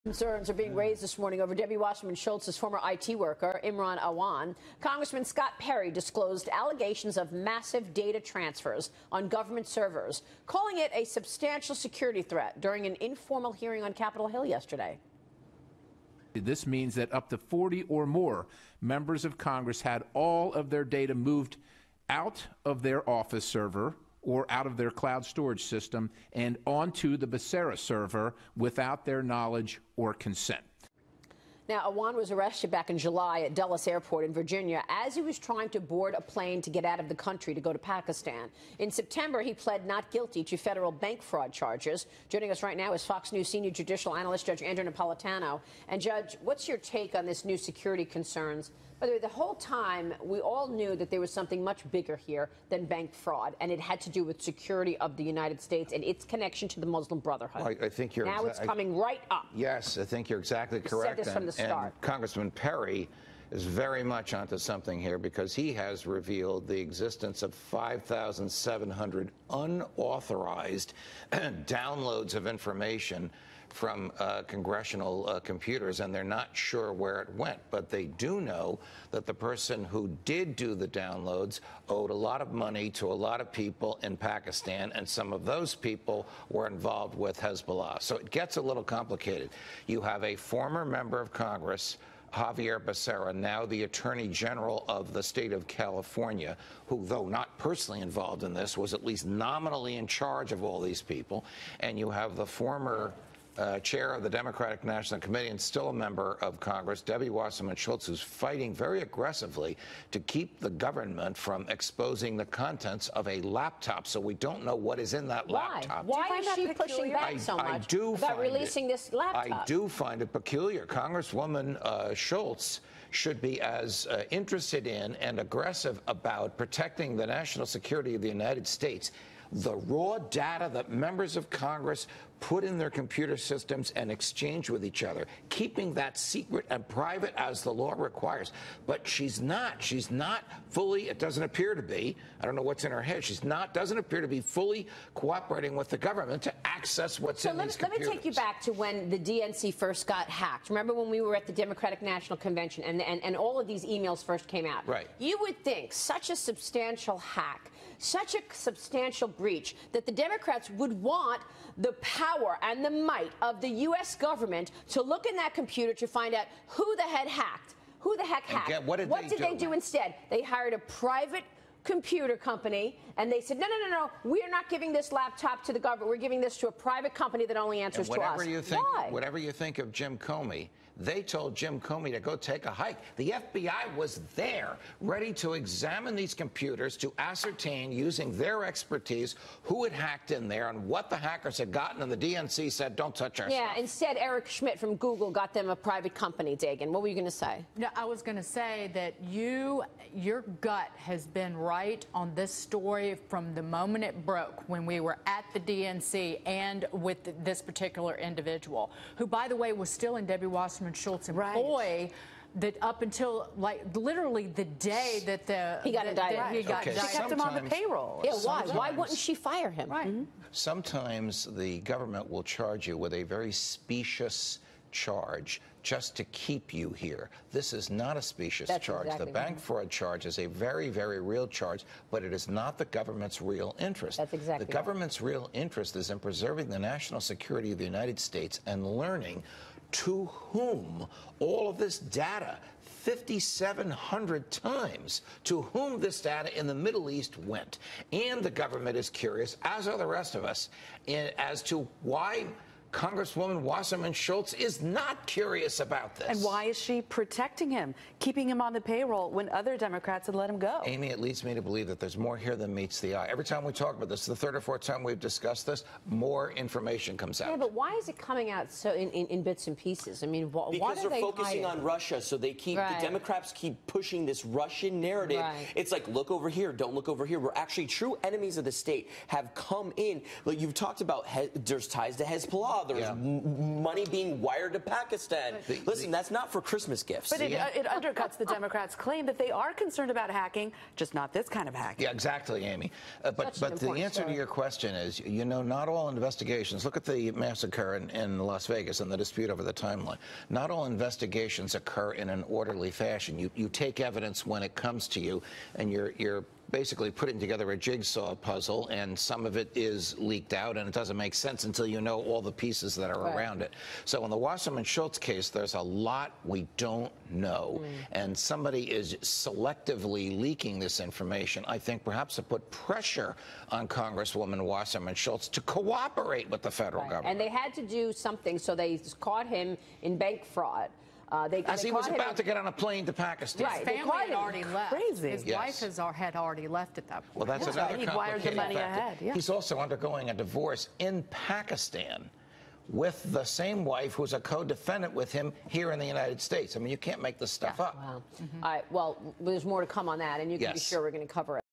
Concerns are being raised this morning over Debbie Wasserman Schultz's former IT worker, Imran Awan. Congressman Scott Perry disclosed allegations of massive data transfers on government servers, calling it a substantial security threat during an informal hearing on Capitol Hill yesterday. This means that up to 40 or more members of Congress had all of their data moved out of their office server or out of their cloud storage system and onto the Becerra server without their knowledge or consent. Now, Awan was arrested back in July at Dulles Airport in Virginia as he was trying to board a plane to get out of the country to go to Pakistan. In September, he pled not guilty to federal bank fraud charges. Joining us right now is Fox News senior judicial analyst Judge Andrew Napolitano. And, Judge, what's your take on this new security concerns? By the way, the whole time, we all knew that there was something much bigger here than bank fraud, and it had to do with security of the United States and its connection to the Muslim Brotherhood. Well, I think you're now it's coming right up. Yes, I think you're exactly correct. You said this from the start. And Congressman Perry is very much onto something here because he has revealed the existence of 5,700 unauthorized downloads of information from congressional computers, and they're not sure where it went. But they do know that the person who did do the downloads owed a lot of money to a lot of people in Pakistan, and some of those people were involved with Hezbollah. So it gets a little complicated. You have a former member of Congress, Javier Becerra, now the Attorney General of the state of California, who, though not personally involved in this, was at least nominally in charge of all these people. And you have the former chair of the Democratic National Committee and still a member of Congress, Debbie Wasserman Schultz, who's fighting very aggressively to keep the government from exposing the contents of a laptop. So we don't know what is in that laptop. Why is she pushing back so much about releasing this laptop? I do find it peculiar. Congresswoman Schultz should be as interested in and aggressive about protecting the national security of the United States. The raw data that members of Congress put in their computer systems and exchange with each other, keeping that secret and private as the law requires. But she's not fully, it doesn't appear to be, I don't know what's in her head, doesn't appear to be fully cooperating with the government to access what's in these computers. Let me take you back to when the DNC first got hacked. Remember when we were at the Democratic National Convention and all of these emails first came out? Right. You would think such a substantial hack, such a substantial breach, that the Democrats would want the power and the might of the U.S. government to look in that computer to find out who the heck hacked. Who the heck hacked? What did they do instead? They hired a private computer company, and they said, no, we are not giving this laptop to the government. We're giving this to a private company that only answers to us. Why? Whatever you think of Jim Comey, they told Jim Comey to go take a hike. The FBI was there, ready to examine these computers to ascertain, using their expertise, who had hacked in there and what the hackers had gotten, and the DNC said, don't touch our stuff. Yeah, instead, Eric Schmidt from Google got them a private company, Dagan. What were you going to say? No, I was going to say that your gut has been right on this story from the moment it broke, when we were at the DNC and with this particular individual, who, by the way, was still in Debbie Wasserman Schultz employ that up until literally the day that he got indicted. She kept him on the payroll. Yeah, why wouldn't she fire him? Right. Mm-hmm. Sometimes the government will charge you with a very specious charge just to keep you here. This is not a specious charge. Exactly the bank fraud charge is a very, very real charge, but it is not the government's real interest. That's exactly the government's real interest is in preserving the national security of the United States and learning to whom all of this data, 5,700 times, to whom this data in the Middle East went. And the government is curious, as are the rest of us, as to why Congresswoman Wasserman Schultz is not curious about this. And why is she protecting him, keeping him on the payroll when other Democrats had let him go? Amy, it leads me to believe that there's more here than meets the eye. Every time we talk about this, the third or fourth time we've discussed this, more information comes out. Yeah, but why is it coming out so in bits and pieces? I mean, why because are they're focusing on Russia, so they keep the Democrats keep pushing this Russian narrative. It's like, look over here, don't look over here. We're actually true enemies of the state have come in. Like you've talked about, there's ties to Hezbollah. There's money being wired to Pakistan. Listen, that's not for Christmas gifts. But it undercuts the Democrats' claim that they are concerned about hacking, just not this kind of hacking. Yeah, exactly, Amy. But the answer to your question is, you know, not all investigations. Look at the massacre in Las Vegas and the dispute over the timeline. Not all investigations occur in an orderly fashion. You take evidence when it comes to you, and you're basically putting together a jigsaw puzzle, and some of it is leaked out, and it doesn't make sense until you know all the pieces that are around it. So in the Wasserman Schultz case, there's a lot we don't know, and somebody is selectively leaking this information, I think perhaps to put pressure on Congresswoman Wasserman Schultz to cooperate with the federal government. And they had to do something, so they caught him in bank fraud. As he was about to get on a plane to Pakistan. His family had already left. Crazy. His wife had already left at that point. Well, that's another He wired the money ahead. Yeah. He's also undergoing a divorce in Pakistan with the same wife who's a co-defendant with him here in the United States. I mean, you can't make this stuff up. Wow. All right, well, there's more to come on that, and you can be sure we're going to cover it.